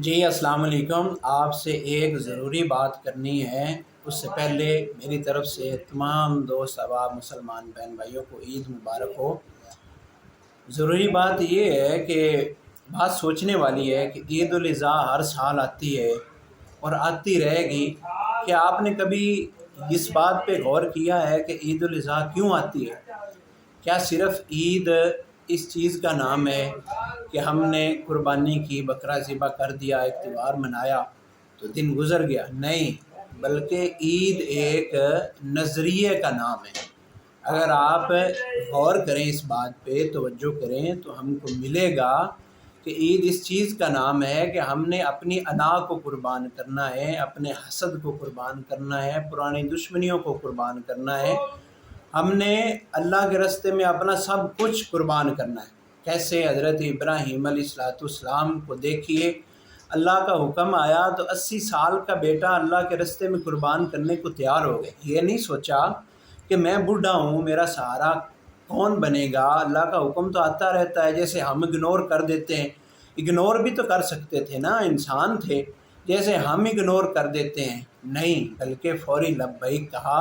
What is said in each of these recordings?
جی السلام علیکم۔ آپ سے ایک ضروری بات کرنی ہے۔ اس سے پہلے میری طرف سے تمام دوست احباب مسلمان بہن بھائیوں کو عید مبارک ہو۔ ضروری بات یہ ہے کہ بات سوچنے والی ہے کہ عید الاضحیٰ ہر سال آتی ہے اور آتی رہے گی۔ کیا آپ نے کبھی اس بات پہ غور کیا ہے کہ عید الاضحیٰ کیوں آتی ہے؟ کیا صرف عید اس چیز کا نام ہے کہ ہم نے قربانی کی، بکرا ذبح کر دیا، ایک تہوار منایا تو دن گزر گیا؟ نہیں، بلکہ عید ایک نظریے کا نام ہے۔ اگر آپ غور کریں اس بات پہ، توجہ کریں تو ہم کو ملے گا کہ عید اس چیز کا نام ہے کہ ہم نے اپنی انا کو قربان کرنا ہے، اپنے حسد کو قربان کرنا ہے، پرانی دشمنیوں کو قربان کرنا ہے۔ ہم نے اللہ کے راستے میں اپنا سب کچھ قربان کرنا ہے۔ کیسے؟ حضرت ابراہیم علیہ السلام کو دیکھیے، اللہ کا حکم آیا تو 80 سال کا بیٹا اللہ کے راستے میں قربان کرنے کو تیار ہو گئے۔ یہ نہیں سوچا کہ میں بوڑھا ہوں، میرا سہارا کون بنے گا؟ اللہ کا حکم تو آتا رہتا ہے، جیسے ہم اگنور کر دیتے ہیں۔ اگنور بھی تو کر سکتے تھے نا، انسان تھے، جیسے ہم اگنور کر دیتے ہیں۔ نہیں، بلکہ فوری لبیک کہا۔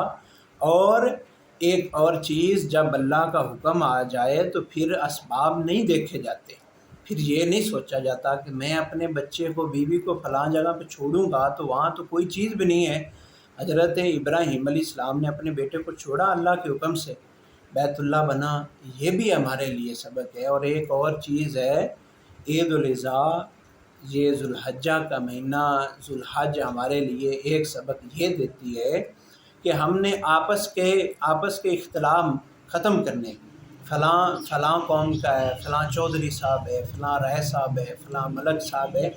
اور ایک اور چیز، جب اللہ کا حکم آ جائے تو پھر اسباب نہیں دیکھے جاتے، پھر یہ نہیں سوچا جاتا کہ میں اپنے بچے کو، بیوی کو فلاں جگہ پہ چھوڑوں گا تو وہاں تو کوئی چیز بھی نہیں ہے۔ حضرت ابراہیم علیہ السلام نے اپنے بیٹے کو چھوڑا، اللہ کے حکم سے بیت اللہ بنا۔ یہ بھی ہمارے لیے سبق ہے۔ اور ایک اور چیز ہے، عید الاضحیٰ، یہ ذوالحجہ کا مہینہ، ذوالحج ہمارے لیے ایک سبق یہ دیتی ہے کہ ہم نے آپس کے اختلاف ختم کرنے۔ فلاں قوم کا ہے، فلاں چودھری صاحب ہے، فلاں رائے صاحب ہے، فلاں ملک صاحب ہے،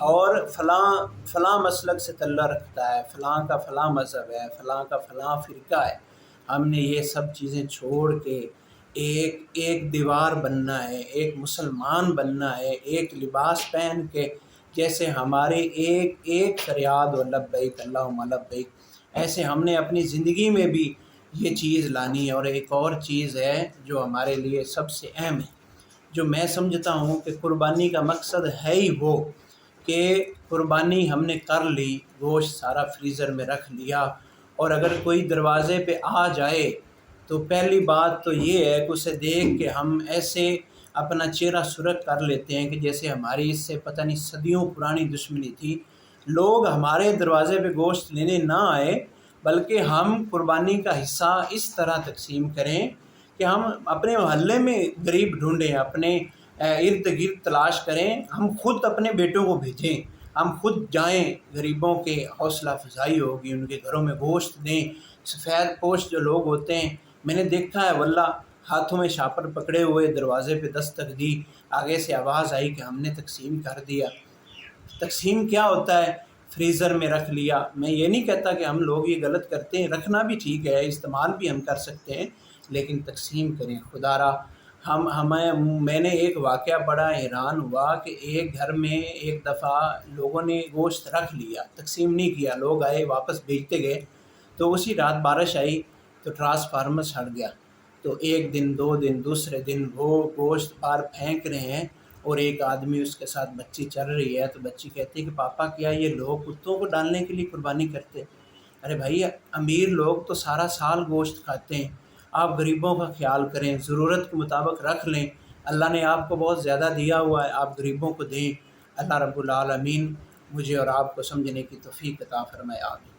اور فلاں مسلک سے تعلق رکھتا ہے، فلاں کا فلاں مذہب ہے، فلاں کا فلاں فرقہ ہے۔ ہم نے یہ سب چیزیں چھوڑ کے ایک دیوار بننا ہے، ایک مسلمان بننا ہے، ایک لباس پہن کے، جیسے ہمارے ایک فریاد و لبیک اللہم لبیک، ایسے ہم نے اپنی زندگی میں بھی یہ چیز لانی ہے۔ اور ایک اور چیز ہے جو ہمارے لیے سب سے اہم ہے، جو میں سمجھتا ہوں کہ قربانی کا مقصد ہے ہی وہ کہ قربانی ہم نے کر لی، گوشت سارا فریزر میں رکھ لیا، اور اگر کوئی دروازے پہ آ جائے تو پہلی بات تو یہ ہے کہ اسے دیکھ کے ہم ایسے اپنا چہرہ سرخ کر لیتے ہیں کہ جیسے ہماری اس سے پتہ نہیں صدیوں پرانی دشمنی تھی۔ لوگ ہمارے دروازے پہ گوشت لینے نہ آئے، بلکہ ہم قربانی کا حصہ اس طرح تقسیم کریں کہ ہم اپنے محلے میں غریب ڈھونڈیں، اپنے ارد گرد تلاش کریں، ہم خود اپنے بیٹوں کو بھیجیں، ہم خود جائیں، غریبوں کے حوصلہ افزائی ہوگی، ان کے گھروں میں گوشت دیں۔ سفید پوش جو لوگ ہوتے ہیں، میں نے دیکھا ہے واللہ، ہاتھوں میں شاپر پکڑے ہوئے دروازے پہ دستک دی، آگے سے آواز آئی کہ ہم نے تقسیم کر دیا۔ تقسیم کیا ہوتا ہے؟ فریزر میں رکھ لیا۔ میں یہ نہیں کہتا کہ ہم لوگ یہ غلط کرتے ہیں، رکھنا بھی ٹھیک ہے، استعمال بھی ہم کر سکتے ہیں، لیکن تقسیم کریں خدا را۔ میں نے ایک واقعہ پڑھا، حیران ہوا کہ ایک گھر میں ایک دفعہ لوگوں نے گوشت رکھ لیا، تقسیم نہیں کیا، لوگ آئے واپس بھیجتے گئے، تو اسی رات بارش آئی تو ٹرانسفارمر سڑ گیا۔ تو ایک دن، 2 دن، دوسرے دن وہ گوشت باہر پھینک رہے ہیں، اور ایک آدمی اس کے ساتھ بچی چل رہی ہے، تو بچی کہتی ہے کہ پاپا کیا یہ لوگ کتوں کو ڈالنے کے لیے قربانی کرتے؟ ارے بھائی، امیر لوگ تو سارا سال گوشت کھاتے ہیں، آپ غریبوں کا خیال کریں، ضرورت کے مطابق رکھ لیں، اللہ نے آپ کو بہت زیادہ دیا ہوا ہے، آپ غریبوں کو دیں۔ اللہ رب العالمین مجھے اور آپ کو سمجھنے کی توفیق عطا فرمائے، آمین۔